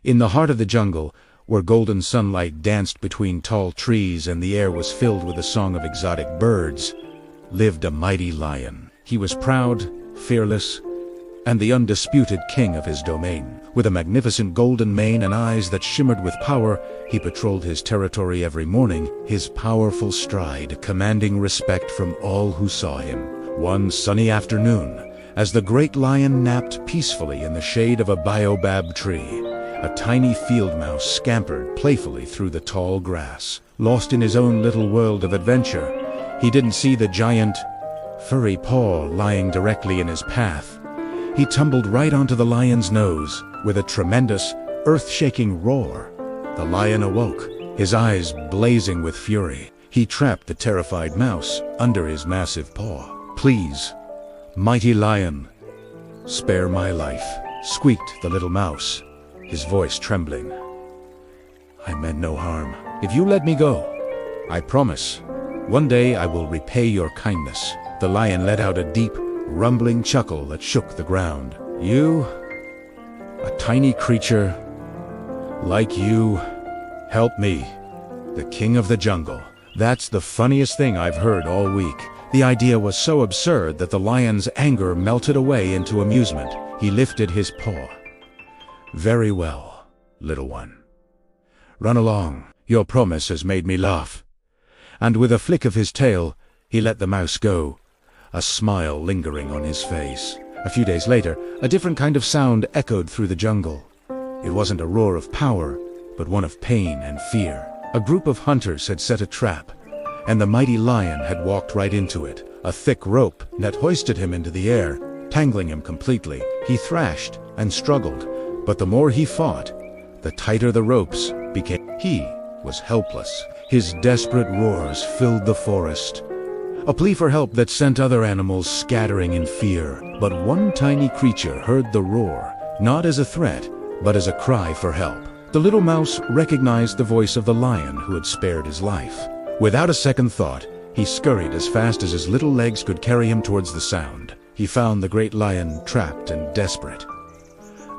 In the heart of the jungle, where golden sunlight danced between tall trees and the air was filled with the song of exotic birds, lived a mighty lion. He was proud, fearless, and the undisputed king of his domain. With a magnificent golden mane and eyes that shimmered with power, he patrolled his territory every morning, his powerful stride commanding respect from all who saw him. One sunny afternoon, as the great lion napped peacefully in the shade of a baobab tree, a tiny field mouse scampered playfully through the tall grass. Lost in his own little world of adventure, he didn't see the giant, furry paw lying directly in his path. He tumbled right onto the lion's nose. With a tremendous, earth-shaking roar, the lion awoke, his eyes blazing with fury. He trapped the terrified mouse under his massive paw. "Please, mighty lion, spare my life," squeaked the little mouse, his voice trembling. "I meant no harm. If you let me go, I promise, one day I will repay your kindness." The lion let out a deep, rumbling chuckle that shook the ground. "You, a tiny creature like you, help me, the king of the jungle." That's the funniest thing I've heard all week. The idea was so absurd that the lion's anger melted away into amusement. He lifted his paw. "Very well, little one. Run along. Your promise has made me laugh." And with a flick of his tail, he let the mouse go, a smile lingering on his face. A few days later, a different kind of sound echoed through the jungle. It wasn't a roar of power, but one of pain and fear. A group of hunters had set a trap, and the mighty lion had walked right into it. A thick rope net hoisted him into the air, tangling him completely. He thrashed and struggled, but the more he fought, the tighter the ropes became. He was helpless. His desperate roars filled the forest, a plea for help that sent other animals scattering in fear. But one tiny creature heard the roar, not as a threat, but as a cry for help. The little mouse recognized the voice of the lion who had spared his life. Without a second thought, he scurried as fast as his little legs could carry him towards the sound. He found the great lion trapped and desperate.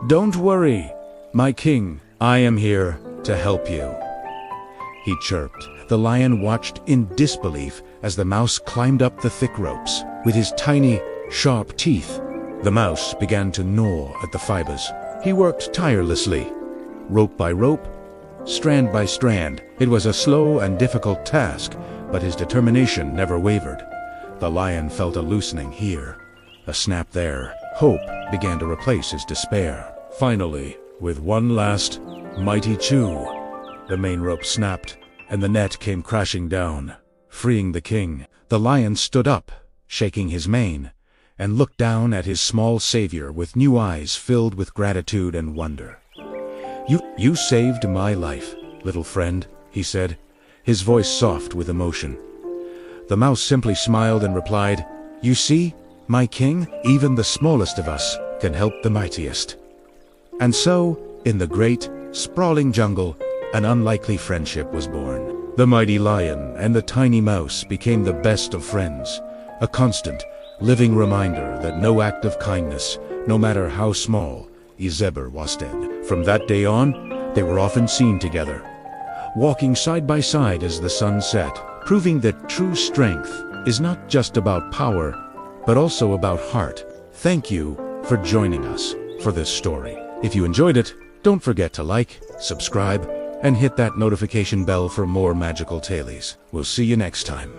"Don't worry, my king. I am here to help you," he chirped. The lion watched in disbelief as the mouse climbed up the thick ropes. With his tiny, sharp teeth, the mouse began to gnaw at the fibers. He worked tirelessly, rope by rope, strand by strand. It was a slow and difficult task, but his determination never wavered. The lion felt a loosening here, a snap there. Hope began to replace his despair. Finally, with one last mighty chew, the main rope snapped, and the net came crashing down, freeing the king. The lion stood up, shaking his mane, and looked down at his small savior with new eyes filled with gratitude and wonder. You saved my life, little friend," he said, his voice soft with emotion. The mouse simply smiled and replied, "You see, my king, even the smallest of us can help the mightiest." And so, in the great, sprawling jungle, an unlikely friendship was born. The mighty lion and the tiny mouse became the best of friends, a constant, living reminder that no act of kindness, no matter how small, is ever wasted. From that day on, they were often seen together, walking side by side as the sun set, proving that true strength is not just about power, but also about heart. Thank you for joining us for this story. If you enjoyed it, don't forget to like, subscribe, and hit that notification bell for more magical tales. We'll see you next time.